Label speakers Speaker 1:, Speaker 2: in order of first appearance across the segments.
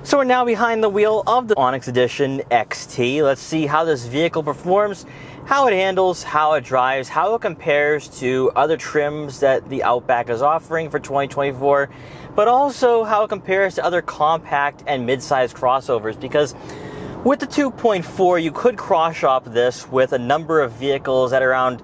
Speaker 1: So we're now behind the wheel of the Onyx Edition XT. Let's see how this vehicle performs, how it handles, how it drives, how it compares to other trims that the Outback is offering for 2024, but also how it compares to other compact and mid-sized crossovers, because with the 2.4, you could cross-shop this with a number of vehicles at around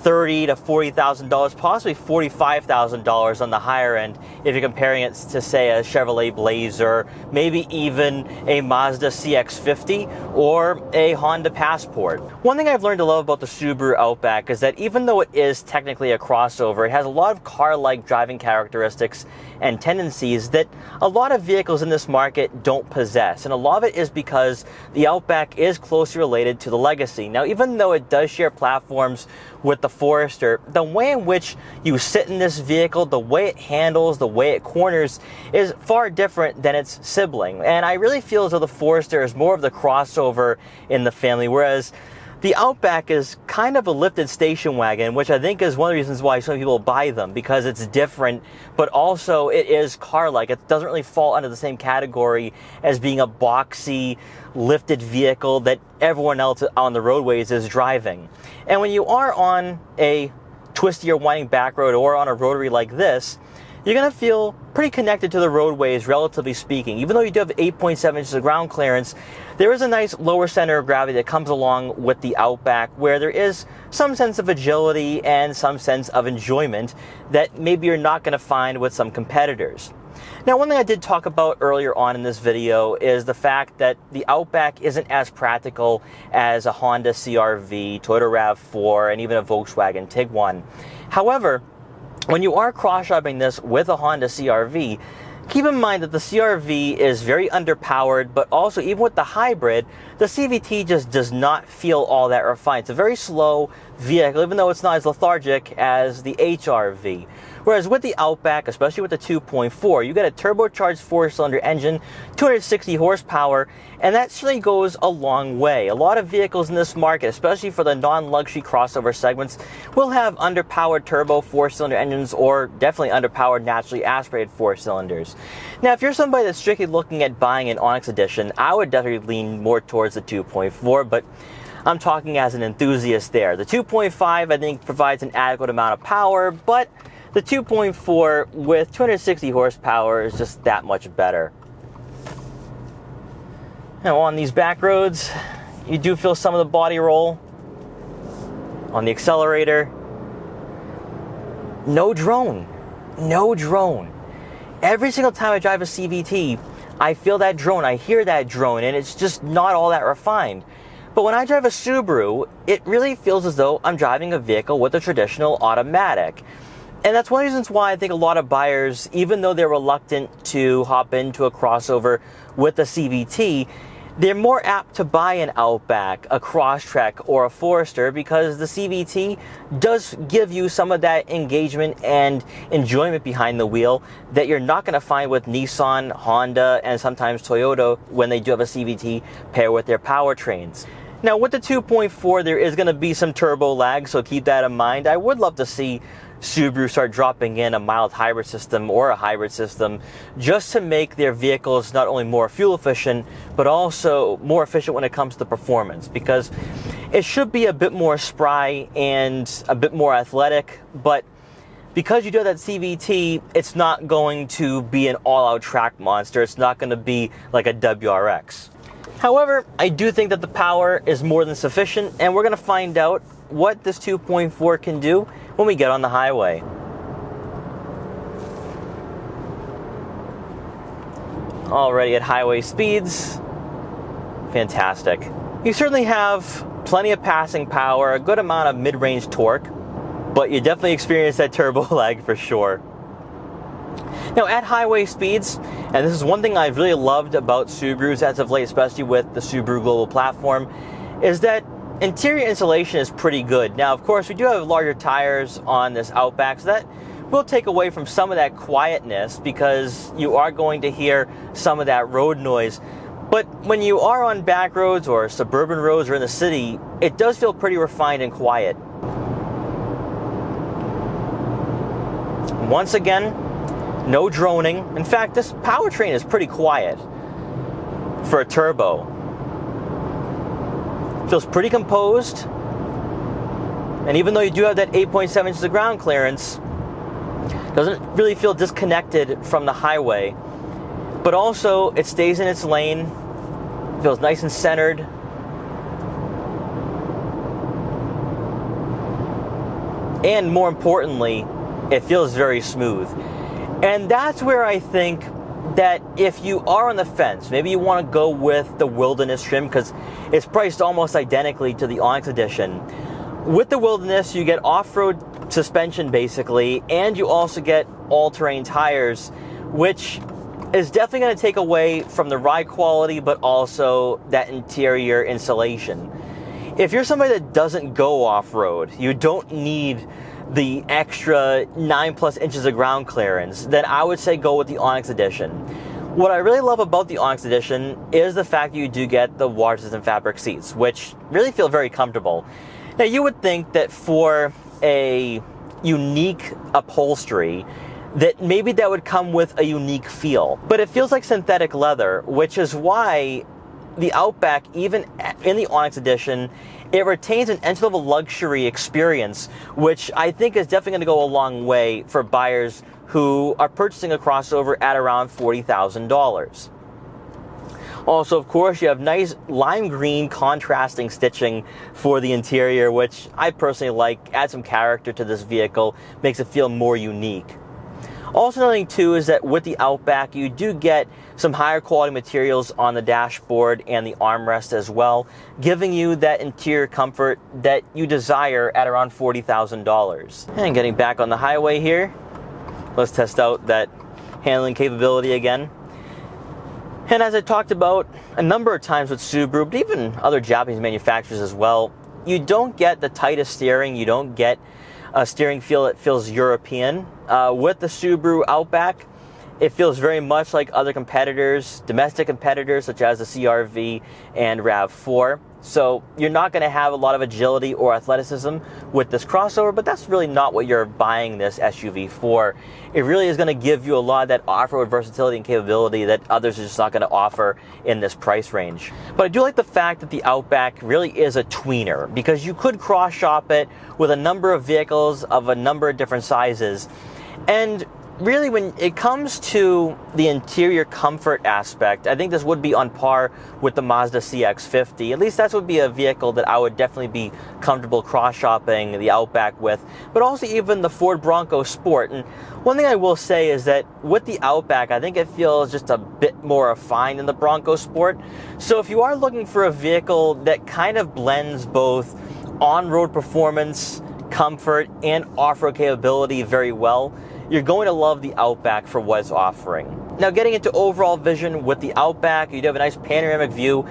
Speaker 1: $30,000 to $40,000, possibly $45,000 on the higher end if you're comparing it to, say, a Chevrolet Blazer, maybe even a Mazda CX-50 or a Honda Passport. One thing I've learned to love about the Subaru Outback is that even though it is technically a crossover, it has a lot of car-like driving characteristics and tendencies that a lot of vehicles in this market don't possess. And a lot of it is because the Outback is closely related to the Legacy. Now, even though it does share platforms with the Forester, the way in which you sit in this vehicle, the way it handles, the way it corners is far different than its sibling. And I really feel as though the Forester is more of the crossover in the family, whereas the Outback is kind of a lifted station wagon, which I think is one of the reasons why some people buy them, because it's different, but also it is car-like. It doesn't really fall under the same category as being a boxy, lifted vehicle that everyone else on the roadways is driving. And when you are on a twisty or winding back road or on a rotary like this, you're going to feel pretty connected to the roadways, relatively speaking. Even though you do have 8.7 inches of ground clearance, there is a nice lower center of gravity that comes along with the Outback, where there is some sense of agility and some sense of enjoyment that maybe you're not going to find with some competitors. Now, one thing I did talk about earlier on in this video is the fact that the Outback isn't as practical as a Honda CR-V, Toyota RAV4, and even a Volkswagen Tiguan. However, when you are cross-shopping this with a Honda CR-V, keep in mind that the CR-V is very underpowered, but also even with the hybrid, the CVT just does not feel all that refined. It's a very slow vehicle, even though it's not as lethargic as the HR-V. Whereas with the Outback, especially with the 2.4, you get a turbocharged 4-cylinder engine, 260 horsepower, and that certainly goes a long way. A lot of vehicles in this market, especially for the non-luxury crossover segments, will have underpowered turbo 4-cylinder engines or definitely underpowered naturally aspirated 4-cylinders. Now, if you're somebody that's strictly looking at buying an Onyx Edition, I would definitely lean more towards the 2.4, but I'm talking as an enthusiast there. The 2.5, I think, provides an adequate amount of power, but the 2.4 with 260 horsepower is just that much better. Now, on these back roads, you do feel some of the body roll. On the accelerator, no drone. No drone. Every single time I drive a CVT, I feel that drone, I hear that drone, and it's just not all that refined. But when I drive a Subaru, it really feels as though I'm driving a vehicle with a traditional automatic. And that's one of the reasons why I think a lot of buyers, even though they're reluctant to hop into a crossover with a CVT, they're more apt to buy an Outback, a Crosstrek, or a Forester, because the CVT does give you some of that engagement and enjoyment behind the wheel that you're not going to find with Nissan, Honda, and sometimes Toyota when they do have a CVT paired with their powertrains. Now, with the 2.4, there is going to be some turbo lag, so keep that in mind. I would love to see Subaru start dropping in a mild hybrid system or a hybrid system just to make their vehicles not only more fuel efficient, but also more efficient when it comes to performance, because it should be a bit more spry and a bit more athletic, but because you do have that CVT, it's not going to be an all-out track monster. It's not going to be like a WRX. However, I do think that the power is more than sufficient, and we're going to find out what this 2.4 can do when we get on the highway. Already at highway speeds, fantastic. You certainly have plenty of passing power, a good amount of mid-range torque, but you definitely experience that turbo lag for sure. Now, at highway speeds, and this is one thing I've really loved about Subarus as of late, especially with the Subaru Global Platform, is that interior insulation is pretty good. Now, of course, we do have larger tires on this Outback, so that will take away from some of that quietness because you are going to hear some of that road noise. But when you are on back roads or suburban roads or in the city, it does feel pretty refined and quiet. Once again, no droning. In fact, this powertrain is pretty quiet. for a turbo. Feels pretty composed. And even though you do have that 8.7 inches of ground clearance, doesn't really feel disconnected from the highway. But also, it stays in its lane. Feels nice and centered. And more importantly, it feels very smooth. And that's where I think that if you are on the fence, maybe you want to go with the Wilderness trim because it's priced almost identically to the Onyx Edition. With the Wilderness, you get off-road suspension basically, and you also get all-terrain tires, which is definitely going to take away from the ride quality, but also that interior insulation. If you're somebody that doesn't go off-road, you don't need the extra 9+ inches of ground clearance, then I would say go with the Onyx Edition. What I really love about the Onyx Edition is the fact that you do get the water-resistant fabric seats, which really feel very comfortable. Now, you would think that for a unique upholstery, that maybe that would come with a unique feel. But it feels like synthetic leather, which is why the Outback, even in the Onyx Edition, it retains an entry-level luxury experience, which I think is definitely going to go a long way for buyers who are purchasing a crossover at around $40,000. Also, of course, you have nice lime green contrasting stitching for the interior, which I personally like. Adds some character to this vehicle, makes it feel more unique. Also, another thing too is that with the Outback, you do get some higher quality materials on the dashboard and the armrest as well, giving you that interior comfort that you desire at around $40,000. And getting back on the highway here, let's test out that handling capability again. And as I talked about a number of times with Subaru, but even other Japanese manufacturers as well, you don't get the tightest steering, you don't get a steering feel that feels European. With the Subaru Outback, it feels very much like other competitors, domestic competitors such as the CR-V and RAV4. So you're not going to have a lot of agility or athleticism with this crossover, but that's really not what you're buying this SUV for. It really is going to give you a lot of that off-road versatility and capability that others are just not going to offer in this price range. But I do like the fact that the Outback really is a tweener, because you could cross-shop it with a number of vehicles of a number of different sizes. And really, when it comes to the interior comfort aspect, I think this would be on par with the Mazda CX-50. At least that would be a vehicle that I would definitely be comfortable cross-shopping the Outback with, but also even the Ford Bronco Sport. And one thing I will say is that with the Outback, I think it feels just a bit more refined than the Bronco Sport. So if you are looking for a vehicle that kind of blends both on-road performance, comfort, and off-road capability very well, you're going to love the Outback for what it's offering. Now, getting into overall vision with the Outback, you do have a nice panoramic view.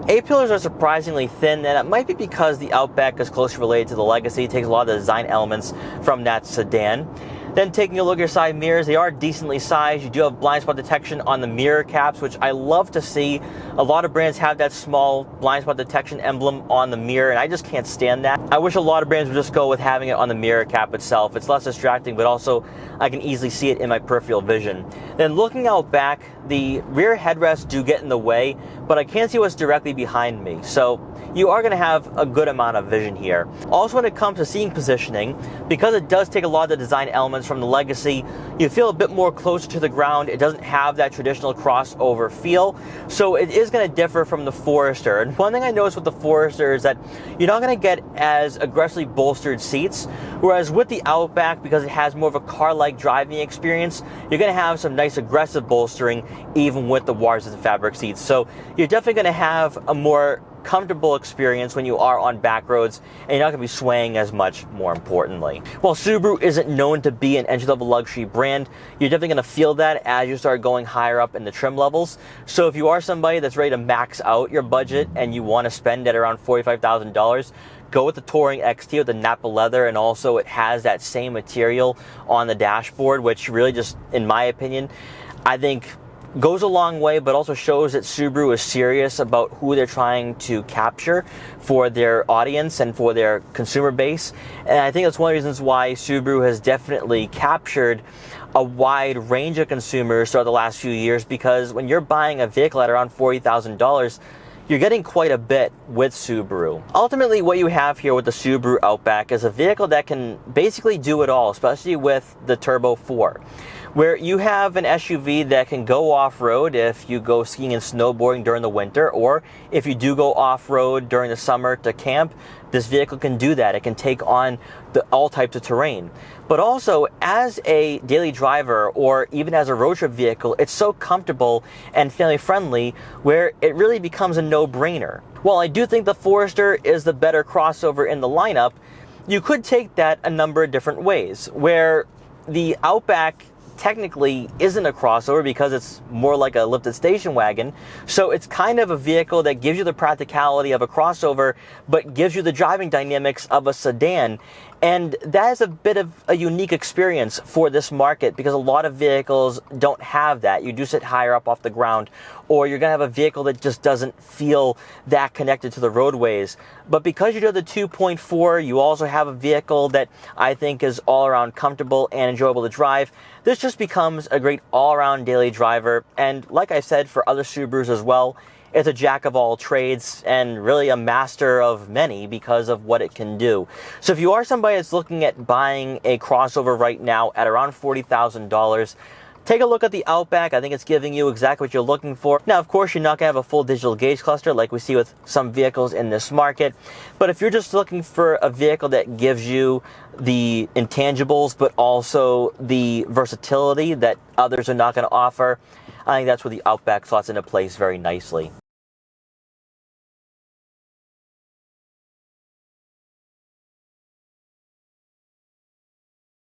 Speaker 1: A-pillars are surprisingly thin, and it might be because the Outback is closely related to the Legacy. It takes a lot of the design elements from that sedan. Then taking a look at your side mirrors, they are decently sized. You do have blind spot detection on the mirror caps, which I love to see. A lot of brands have that small blind spot detection emblem on the mirror, and I just can't stand that. I wish a lot of brands would just go with having it on the mirror cap itself. It's less distracting, but also I can easily see it in my peripheral vision. Then looking out back, the rear headrests do get in the way, but I can't see what's directly behind me. So you are going to have a good amount of vision here. Also, when it comes to seating positioning, because it does take a lot of the design elements from the Legacy, you feel a bit more closer to the ground. It doesn't have that traditional crossover feel, so it is going to differ from the Forester. And one thing I noticed with the Forester is that you're not going to get as aggressively bolstered seats, whereas with the Outback, because it has more of a car-like driving experience, you're going to have some nice aggressive bolstering even with the water-resistant fabric seats. So you're definitely going to have a more comfortable experience when you are on back roads, and you're not going to be swaying as much, more importantly. While Subaru isn't known to be an entry-level luxury brand, you're definitely going to feel that as you start going higher up in the trim levels. So if you are somebody that's ready to max out your budget and you want to spend at around $45,000, go with the Touring XT with the Nappa leather, and also it has that same material on the dashboard, which really just, in my opinion, I think goes a long way, but also shows that Subaru is serious about who they're trying to capture for their audience and for their consumer base. And I think that's one of the reasons why Subaru has definitely captured a wide range of consumers throughout the last few years, because when you're buying a vehicle at around $40,000, you're getting quite a bit with Subaru. Ultimately, what you have here with the Subaru Outback is a vehicle that can basically do it all, especially with the Turbo 4, where you have an SUV that can go off-road if you go skiing and snowboarding during the winter, or if you do go off-road during the summer to camp, this vehicle can do that. It can take on all types of terrain. But also, as a daily driver or even as a road trip vehicle, it's so comfortable and family-friendly where it really becomes a no-brainer. While I do think the Forester is the better crossover in the lineup, you could take that a number of different ways, where the Outback technically isn't a crossover because it's more like a lifted station wagon. So it's kind of a vehicle that gives you the practicality of a crossover, but gives you the driving dynamics of a sedan. And that is a bit of a unique experience for this market, because a lot of vehicles don't have that. You do sit higher up off the ground, or you're going to have a vehicle that just doesn't feel that connected to the roadways. But because you do the 2.4, you also have a vehicle that I think is all around comfortable and enjoyable to drive. This just becomes a great all-around daily driver. And like I said, for other Subarus as well, it's a jack of all trades and really a master of many because of what it can do. So if you are somebody that's looking at buying a crossover right now at around $40,000, take a look at the Outback. I think it's giving you exactly what you're looking for. Now, of course, you're not going to have a full digital gauge cluster like we see with some vehicles in this market. But if you're just looking for a vehicle that gives you the intangibles, but also the versatility that others are not going to offer, I think that's where the Outback slots into place very nicely.